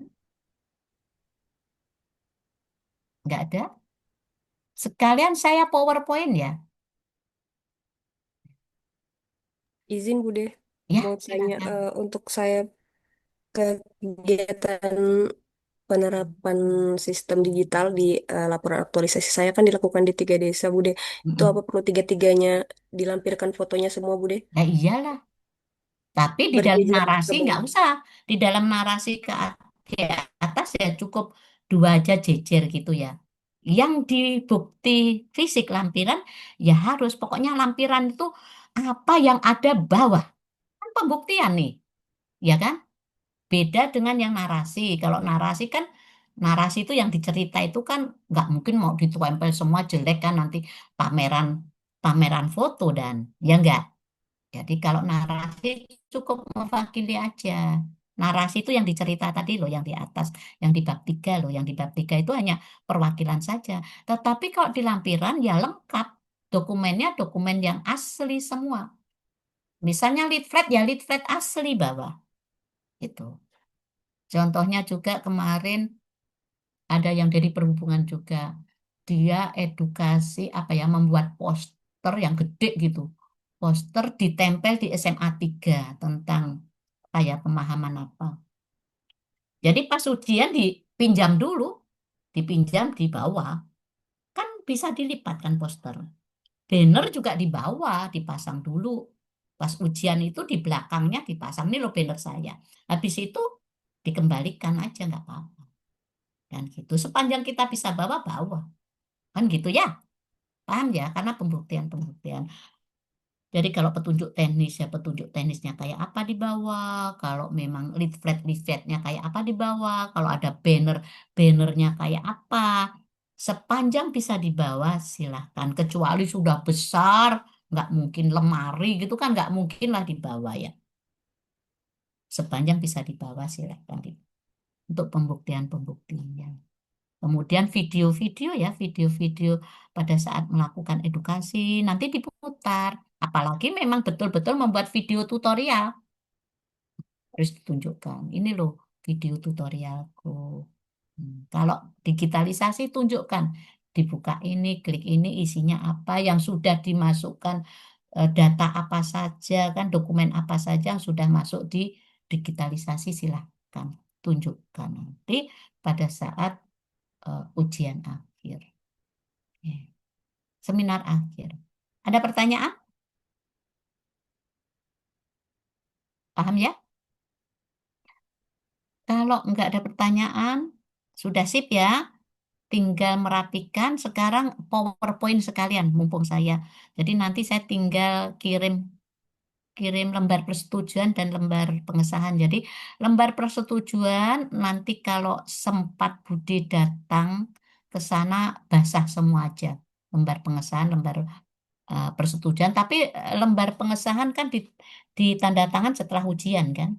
Speaker 1: Nggak ada? Sekalian saya PowerPoint ya.
Speaker 5: Izin Bude,
Speaker 1: Ya,
Speaker 5: mau tanya
Speaker 1: silakan.
Speaker 5: untuk saya kegiatan penerapan sistem digital di laporan aktualisasi saya kan dilakukan di 3 desa Bude. Itu
Speaker 1: Mm-mm.
Speaker 5: apa perlu tiga-tiganya dilampirkan fotonya semua Bude?
Speaker 1: Ya iyalah. Tapi di dalam
Speaker 5: Berjejer
Speaker 1: narasi
Speaker 5: ke
Speaker 1: nggak
Speaker 5: bawah.
Speaker 1: usah. Di dalam narasi ke atas ya cukup dua aja jejer gitu ya. Yang di bukti fisik lampiran ya harus pokoknya lampiran itu apa yang ada bawah. Kan pembuktian nih, ya kan? Beda dengan yang narasi. Kalau narasi kan narasi itu yang dicerita itu kan nggak mungkin mau ditempel semua jelek kan nanti pameran pameran foto dan ya nggak. Jadi kalau narasi cukup mewakili aja. Narasi itu yang dicerita tadi loh, yang di atas, yang di bab 3 loh, yang di bab 3 itu hanya perwakilan saja. Tetapi kalau di lampiran ya lengkap. dokumennya dokumen yang asli semua. Misalnya lead flat ya lead flat asli bawah. Itu. Contohnya juga kemarin ada yang dari perhubungan juga. Dia edukasi apa ya membuat poster yang gede gitu. Poster ditempel di SMA 3 tentang kayak pemahaman apa. Jadi pas ujian dipinjam dulu, dipinjam di bawah. Kan bisa dilipatkan poster. Banner juga di bawah dipasang dulu. Pas ujian itu di belakangnya dipasang. Ini loh banner saya. Habis itu dikembalikan aja nggak apa-apa. Dan gitu. Sepanjang kita bisa bawa. Kan gitu ya. Paham ya? Karena pembuktian-pembuktian. Jadi kalau petunjuk teknis ya petunjuk teknisnya kayak apa di bawah. Kalau memang leafletnya kayak apa di bawah. Kalau ada bannernya kayak apa. Sepanjang bisa dibawa silahkan. Kecuali sudah besar, nggak mungkin lemari gitu kan nggak mungkin lah dibawa ya. Sepanjang bisa dibawa silahkan untuk pembuktian-pembuktian. Kemudian video-video ya, video-video pada saat melakukan edukasi nanti diputar. Apalagi memang betul-betul membuat video tutorial. Harus ditunjukkan. Ini loh video tutorialku. Kalau digitalisasi tunjukkan. Dibuka ini, klik ini, isinya apa, yang sudah dimasukkan data apa saja, kan dokumen apa saja yang sudah masuk di digitalisasi silahkan tunjukkan nanti pada saat ujian akhir. Oke. Seminar akhir. Ada pertanyaan? Paham ya? Kalau nggak ada pertanyaan, sudah sip ya. Tinggal merapikan sekarang PowerPoint sekalian, mumpung saya. Jadi nanti saya tinggal kirim kirim lembar persetujuan dan lembar pengesahan. Jadi lembar persetujuan nanti kalau sempat Budi datang ke sana basah semua aja. Lembar pengesahan, lembar persetujuan. Tapi lembar pengesahan kan ditanda tangan setelah ujian kan,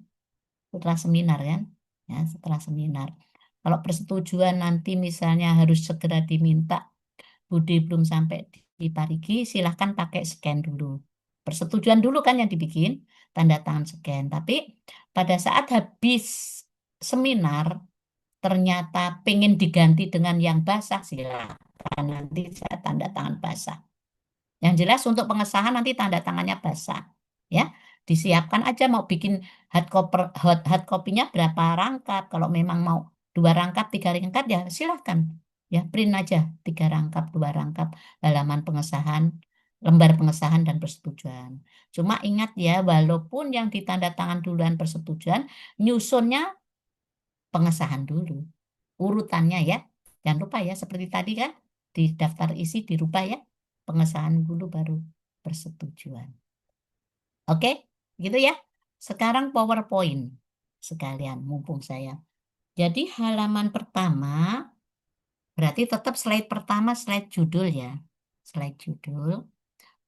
Speaker 1: setelah seminar kan, ya setelah seminar. Kalau persetujuan nanti misalnya harus segera diminta, Budi belum sampai di Parigi, silahkan pakai scan dulu. Persetujuan dulu kan yang dibikin, tanda tangan scan. Tapi pada saat habis seminar, ternyata pengen diganti dengan yang basah, silahkan nanti saya tanda tangan basah. Yang jelas untuk pengesahan nanti tanda tangannya basah. Ya, disiapkan aja mau bikin hard copy-nya berapa rangkap. Kalau memang mau 2 rangkap, 3 rangkap ya silahkan. Ya, print aja 3 rangkap, 2 rangkap halaman pengesahan, lembar pengesahan dan persetujuan. Cuma ingat ya, walaupun yang ditanda tangan duluan persetujuan, nyusunnya pengesahan dulu. Urutannya ya. Jangan lupa ya, seperti tadi kan, di daftar isi dirubah ya. Pengesahan dulu baru persetujuan. Oke, gitu ya. Sekarang PowerPoint sekalian, mumpung saya. Jadi halaman pertama, berarti tetap slide pertama, slide judul ya. Slide judul.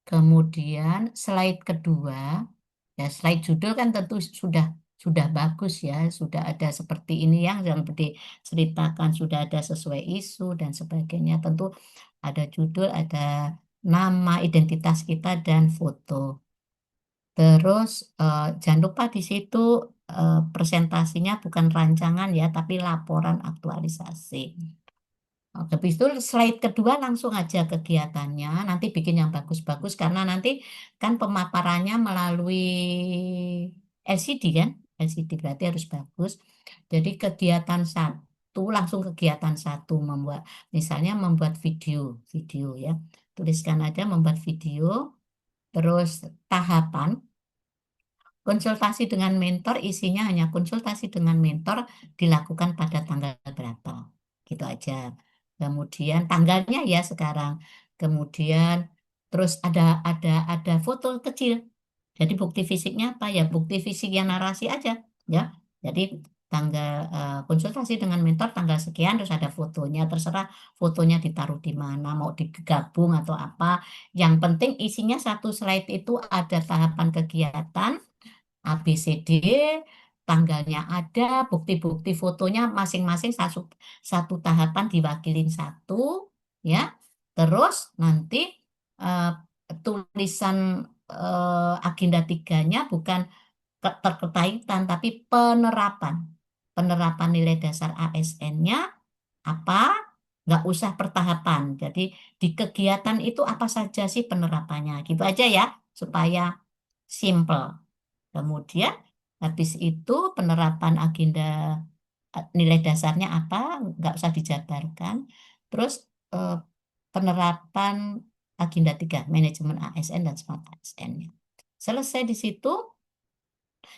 Speaker 1: Kemudian slide kedua, ya slide judul kan tentu sudah bagus ya, sudah ada seperti ini yang diceritakan, sudah ada sesuai isu dan sebagainya. Tentu ada judul, ada nama, identitas kita dan foto. Terus jangan lupa di situ presentasinya bukan rancangan ya, tapi laporan aktualisasi. Habis itu slide kedua langsung aja kegiatannya. Nanti bikin yang bagus-bagus karena nanti kan pemaparannya melalui LCD kan. LCD berarti harus bagus. Jadi kegiatan satu, langsung kegiatan satu membuat, misalnya membuat video ya. Tuliskan aja membuat video. Terus tahapan konsultasi dengan mentor, isinya hanya konsultasi dengan mentor dilakukan pada tanggal berapa. Gitu aja. Kemudian tanggalnya ya sekarang. Kemudian terus ada foto kecil. Jadi bukti fisiknya apa ya? Bukti fisik yang narasi aja ya. Jadi tanggal konsultasi dengan mentor tanggal sekian terus ada fotonya, terserah fotonya ditaruh di mana, mau digabung atau apa. Yang penting isinya satu slide itu ada tahapan kegiatan ABCD, tanggalnya ada, bukti-bukti fotonya masing-masing satu tahapan diwakilin satu, ya. Terus nanti eh, tulisan agenda 3-nya bukan terkaitan, tapi penerapan. Penerapan nilai dasar ASN-nya apa? Nggak usah pertahapan. Jadi di kegiatan itu apa saja sih penerapannya? Gitu aja ya, supaya simple. Kemudian habis itu penerapan agenda nilai dasarnya apa? Nggak usah dijabarkan. Terus eh, penerapan agenda 3 manajemen ASN dan smart ASN-nya. Selesai di situ,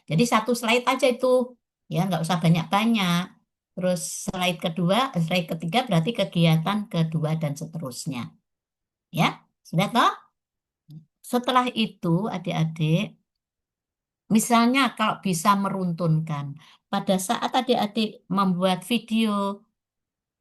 Speaker 1: jadi satu slide aja itu, ya nggak usah banyak-banyak. Terus slide kedua, slide ketiga berarti kegiatan kedua dan seterusnya. Ya, sudah toh? Setelah itu, adik-adik, misalnya kalau bisa meruntunkan, pada saat adik-adik membuat video,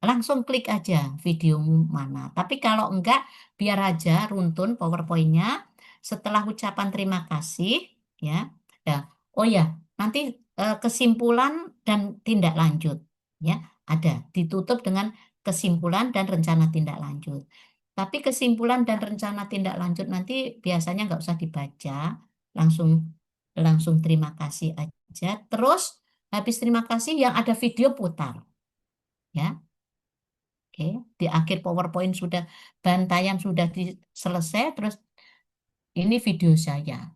Speaker 1: langsung klik aja videomu mana. Tapi kalau enggak, biar aja runtun PowerPoint-nya. Setelah ucapan terima kasih, ya. Ya. Oh ya, nanti kesimpulan dan tindak lanjut, ya, ada ditutup dengan kesimpulan dan rencana tindak lanjut. Tapi kesimpulan dan rencana tindak lanjut nanti biasanya nggak usah dibaca, langsung langsung terima kasih aja. Terus habis terima kasih yang ada video putar, ya. Oke, di akhir PowerPoint sudah bantaian sudah selesai, terus ini video saya,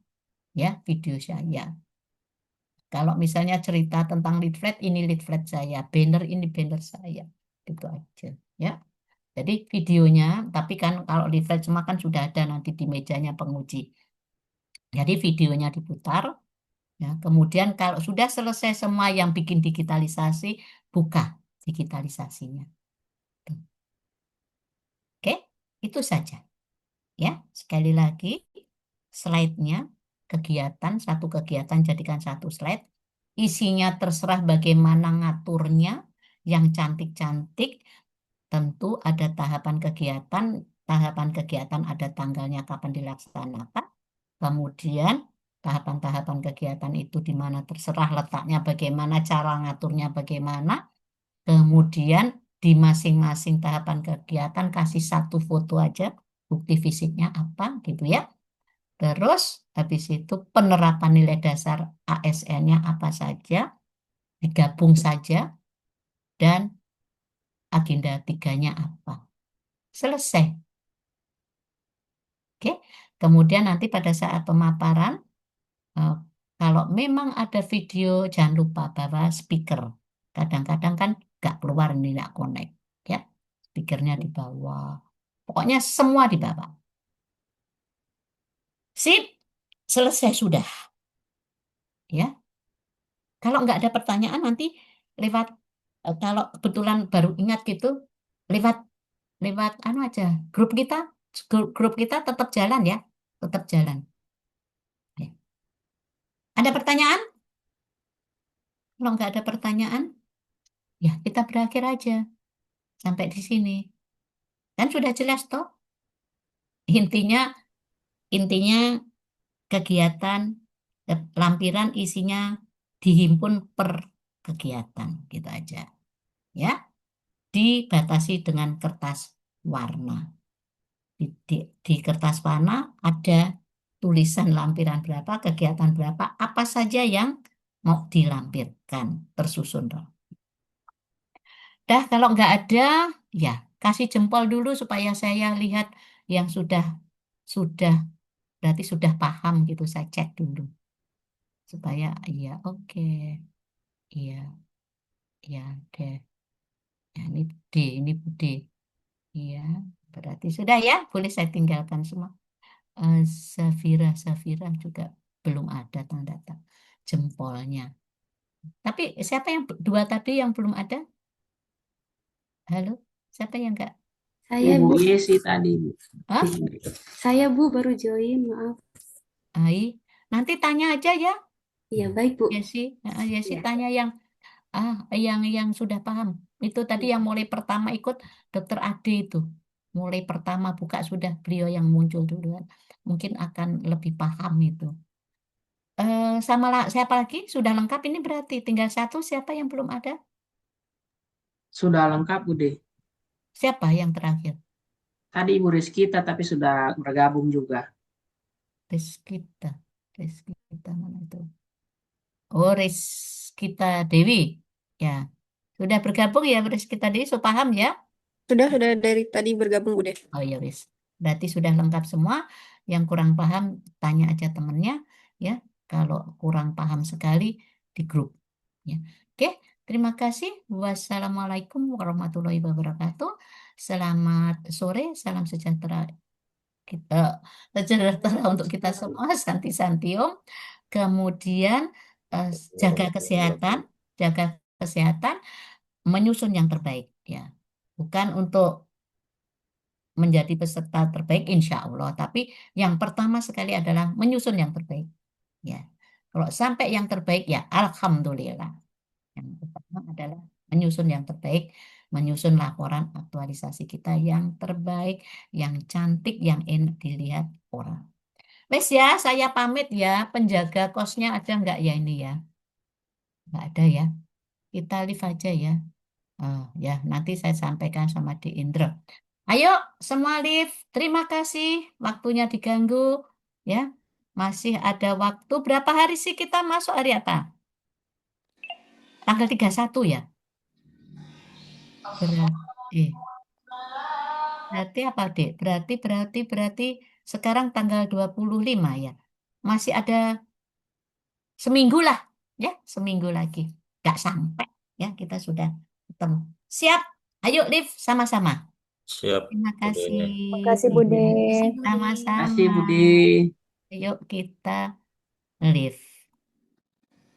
Speaker 1: ya, video saya. Kalau misalnya cerita tentang leaflet, ini leaflet saya, banner ini banner saya, gitu aja, ya. Jadi videonya, tapi kan kalau leaflet semua kan sudah ada nanti di mejanya penguji. Jadi videonya diputar, ya. Kemudian kalau sudah selesai semua yang bikin digitalisasi, buka digitalisasinya. Tuh. Oke, itu saja. Ya, sekali lagi, slide-nya, kegiatan, satu kegiatan jadikan satu slide. Isinya terserah bagaimana ngaturnya, yang cantik-cantik. Tentu ada tahapan kegiatan ada tanggalnya kapan dilaksanakan. Kemudian tahapan-tahapan kegiatan itu di mana terserah letaknya bagaimana, cara ngaturnya bagaimana. Kemudian di masing-masing tahapan kegiatan kasih satu foto aja, bukti fisiknya apa gitu ya. Terus habis itu penerapan nilai dasar ASN-nya apa saja, digabung saja, dan agenda 3-nya apa. Selesai. Oke. Kemudian nanti pada saat pemaparan, eh, kalau memang ada video, jangan lupa bawa speaker. Kadang-kadang kan nggak keluar ini nggak connect. Ya, speakernya di bawah. Pokoknya semua di bawah. Sip, selesai sudah. Ya, kalau nggak ada pertanyaan nanti lewat, kalau kebetulan baru ingat gitu, lewat lewat anu aja grup kita, grup kita tetap jalan ya, tetap jalan. Ya. Ada pertanyaan? Kalau nggak ada pertanyaan, ya kita berakhir aja sampai di sini. Kan sudah jelas toh? Intinya intinya kegiatan, lampiran isinya dihimpun per kegiatan gitu aja. Ya, dibatasi dengan kertas warna. Di kertas warna ada tulisan lampiran berapa, kegiatan berapa, apa saja yang mau dilampirkan, tersusun dong. Dah, kalau nggak ada, ya kasih jempol dulu supaya saya lihat yang sudah berarti sudah paham gitu. Saya cek dulu supaya iya oke, iya iya deh. Ya, ini Bude. Iya, berarti sudah ya, boleh saya tinggalkan semua. Eh, Safira juga belum ada tanda jempolnya. Tapi siapa yang dua tadi yang belum ada? Halo, siapa yang enggak?
Speaker 4: Saya,
Speaker 2: Ibu
Speaker 4: Bu.
Speaker 2: Yesi tadi, Bu.
Speaker 1: Hah?
Speaker 4: Saya, Bu, baru join, maaf.
Speaker 1: Ai, nanti tanya aja ya,
Speaker 4: Iya, baik, Bu.
Speaker 1: Yesi. Yesi
Speaker 4: Iya.
Speaker 1: tanya yang sudah paham. Itu tadi yang mulai pertama ikut Dokter Ade itu. Mulai pertama buka sudah beliau yang muncul duluan. Mungkin akan lebih paham itu. Sama lah, siapa lagi? Sudah lengkap ini berarti tinggal satu. Siapa yang belum ada?
Speaker 2: Sudah lengkap, Bude.
Speaker 1: Siapa yang terakhir?
Speaker 2: Tadi Ibu Rizkita tapi sudah bergabung juga.
Speaker 1: Rizkita. Rizkita mana itu? Oh, Rizkita Dewi. Ya. Sudah bergabung ya Rizkita Dewi, so paham ya?
Speaker 5: Sudah dari tadi bergabung, Bude.
Speaker 1: Oh ya wis. Berarti sudah lengkap semua. Yang kurang paham tanya aja temennya ya. Kalau kurang paham sekali di grup ya. Oke, terima kasih. Wassalamualaikum warahmatullahi wabarakatuh. Selamat sore, salam sejahtera kita sejahtera untuk kita semua. Santi Santiom. Kemudian eh, jaga kesehatan, jaga kesehatan, menyusun yang terbaik ya. Bukan untuk menjadi peserta terbaik insya Allah. Tapi yang pertama sekali adalah menyusun yang terbaik. Ya, kalau sampai yang terbaik ya Alhamdulillah. Yang pertama adalah menyusun yang terbaik, menyusun laporan aktualisasi kita yang terbaik, yang cantik, yang enak dilihat orang. Wes ya, saya pamit ya. Penjaga kosnya ada nggak ya ini ya? Nggak ada ya. Kita live aja ya. Ya, nanti saya sampaikan sama di Indra. Ayo, semua live. Terima kasih waktunya diganggu. Ya, masih ada waktu. Berapa hari sih kita masuk hari apa? Tanggal 31 ya? Berarti, berarti apa, Dek? Berarti sekarang tanggal 25 ya. Masih ada seminggu lah. Ya, seminggu lagi. Gak sampai. Ya, kita sudah ketemu. Siap. Ayo live sama-sama.
Speaker 3: Siap,
Speaker 1: Terima
Speaker 3: Bude.
Speaker 1: kasih.
Speaker 4: Makasih Bude.
Speaker 2: Terima kasih
Speaker 1: Sama-sama.
Speaker 2: Budi.
Speaker 1: Yuk kita live.